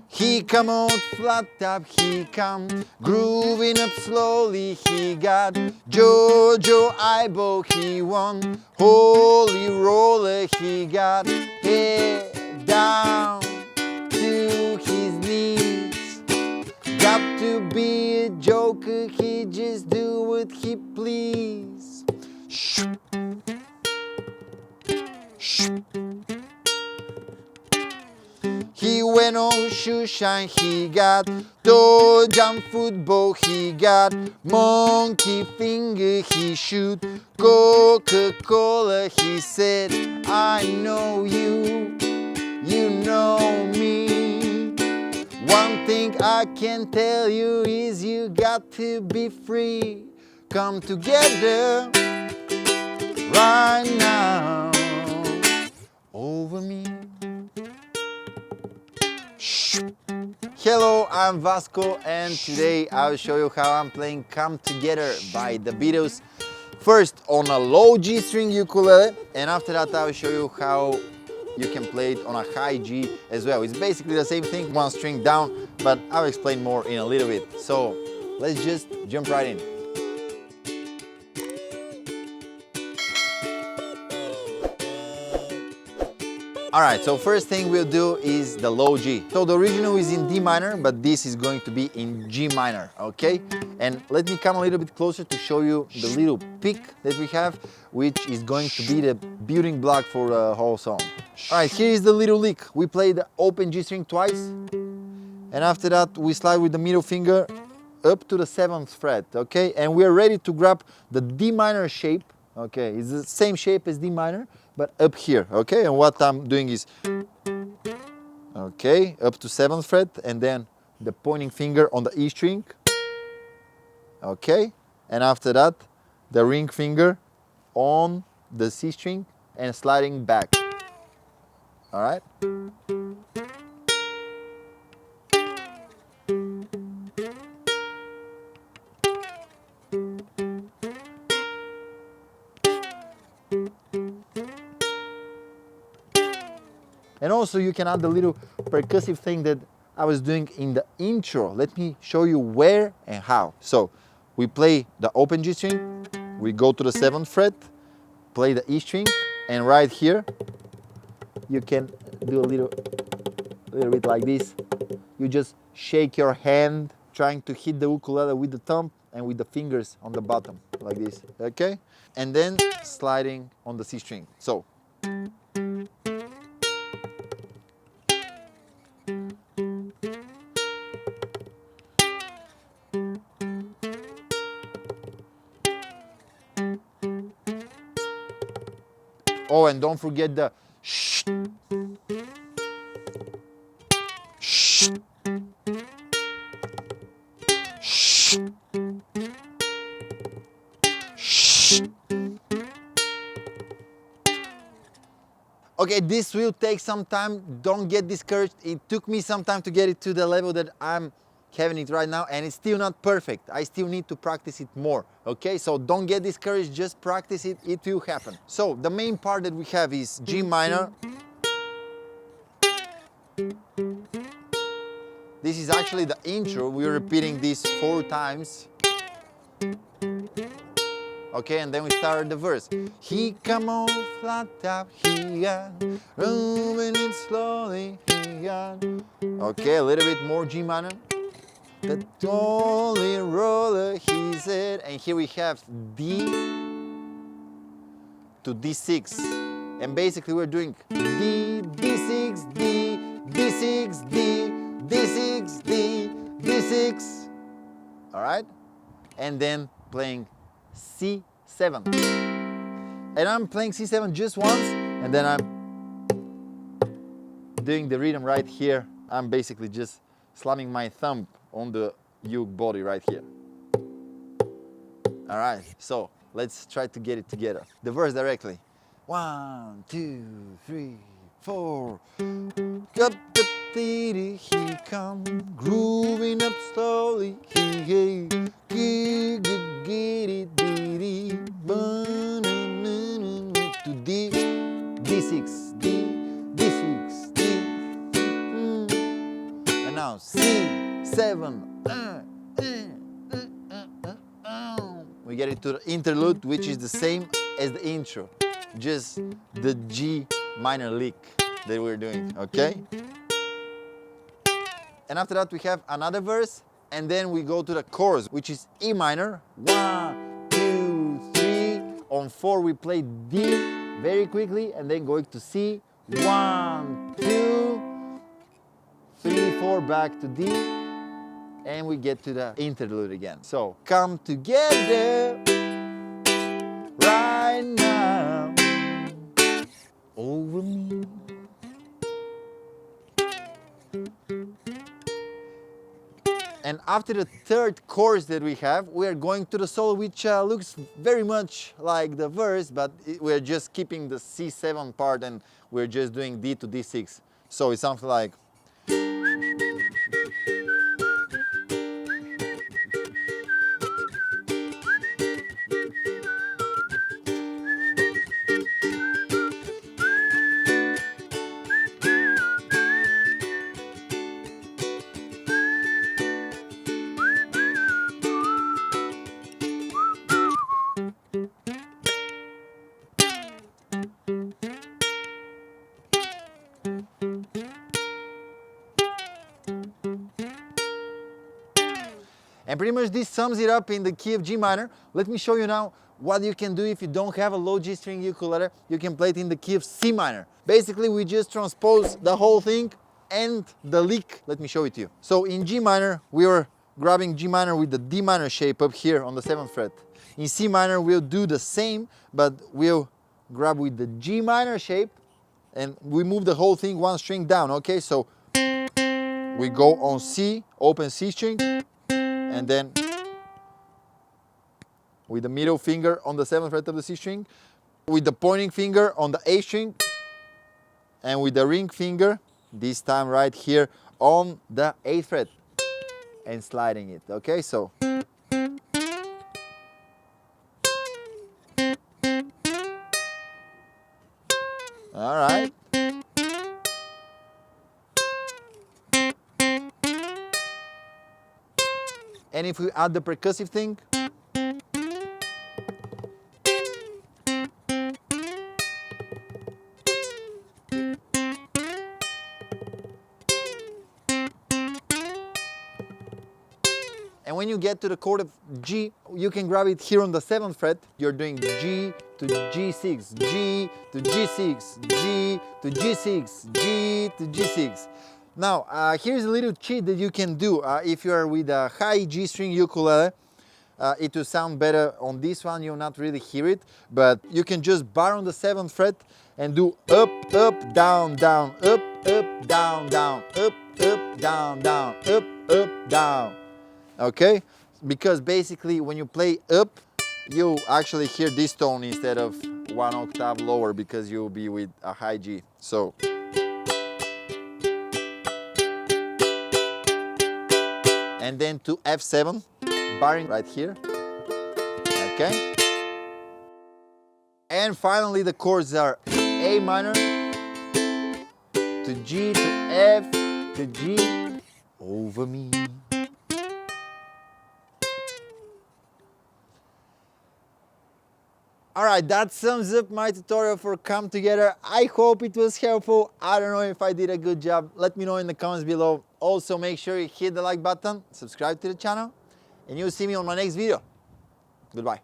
He come out flat top, he come grooving up slowly. He got Jojo Ibo, he won holy roller. He got head down to his knees. Got to be a joker, he just do what he please. He went on shoe shine, he got toe jump football, he got monkey finger, he shoot Coca-Cola. He said, I know you, you know me. One thing I can tell you is you got to be free. Come together right now over me. Hello, I'm Vasco and today I'll show you how I'm playing Come Together by the Beatles. First on a low G string ukulele, and after that I'll show you how you can play it on a high G as well. It's basically the same thing, one string down, but I'll explain more in a little bit. So let's just jump right in. Alright, so first thing we'll do is the low G. So the original is in D minor, but this is going to be in G minor, okay? And let me come a little bit closer to show you the little pick that we have, which is going to be the building block for the whole song. Alright, here is the little lick. We play the open G string twice, and after that we slide with the middle finger up to the 7th fret, okay? And we are ready to grab the D minor shape, okay? It's the same shape as D minor, but up here, okay? And what I'm doing is, okay, up to 7th fret, and then the pointing finger on the E string, okay? And after that, the ring finger on the C string and sliding back, all right? And also you can add the little percussive thing that I was doing in the intro. Let me show you where and how. So we play the open G string, we go to the 7th fret, play the E string, and right here you can do a little bit like this. You just shake your hand trying to hit the ukulele with the thumb and with the fingers on the bottom like this, okay? And then sliding on the C string. So oh, and don't forget the shh. Shh. Shh. Shh. Okay, this will take some time. Don't get discouraged. It took me some time to get it to the level that I'm having it right now, and it's still not perfect. I still need to practice it more, okay? So don't get discouraged, just practice it, it will happen. So the main part that we have is G minor. This is actually the intro. We're repeating this 4 times. Okay, and then we start the verse. He come on flat top, he got moving it slowly, he got. Okay, a little bit more G minor. The holy roller, he said, and here we have D to D6, and basically we're doing D, D6, D, D6, D, D6, D, D6, all right? And then playing C7. And I'm playing C7 just once, and then I'm doing the rhythm right here. I'm basically just slamming my thumb on the uke body right here. All right, so let's try to get it together. The verse directly. 1, 2, 3, 4. He come grooving up slowly. He get it, D, D6, D, D6, D, and now C7. We get it to the interlude, which is the same as the intro, just the G minor lick that we're doing, okay? And after that we have another verse, and then we go to the chorus, which is E minor. 1, 2, 3. On 4 we play D very quickly, and then going to C. 1, 2, 3, 4, back to D, and we get to the interlude again. So come together right now over me. And after the third chorus that we have, we are going to the solo, which looks very much like the verse, but we're just keeping the C7 part and we're just doing D to D6. So it's something like... And pretty much this sums it up in the key of G minor. Let me show you now what you can do if you don't have a low G string ukulele. You can play it in the key of C minor. Basically, we just transpose the whole thing and the lick. Let me show it to you. So in G minor, we were grabbing G minor with the D minor shape up here on the 7th fret. In C minor, we'll do the same, but we'll grab with the G minor shape and we move the whole thing one string down, okay? So we go on C, open C string, and then with the middle finger on the 7th fret of the C string, with the pointing finger on the A string, and with the ring finger, this time right here on the 8th fret, and sliding it, okay? So all right. And if we add the percussive thing, and when you get to the chord of G, you can grab it here on the 7th fret. You're doing G to G6, G to G6, G to G6, G to G6. Now, here's a little cheat that you can do if you are with a high G string ukulele. It will sound better on this one, you'll not really hear it, but you can just bar on the 7th fret and do up, up, down, down, up, up, down, down, up, up, down, down, up, up, down. Okay? Because basically when you play up, you actually hear this tone instead of one octave lower because you'll be with a high G. So. And then to F7, barring right here, okay? And finally the chords are A minor, to G, to F, to G, over me. Alright, that sums up my tutorial for Come Together. I hope it was helpful. I don't know if I did a good job. Let me know in the comments below. Also, make sure you hit the like button, subscribe to the channel, and you'll see me on my next video. Goodbye.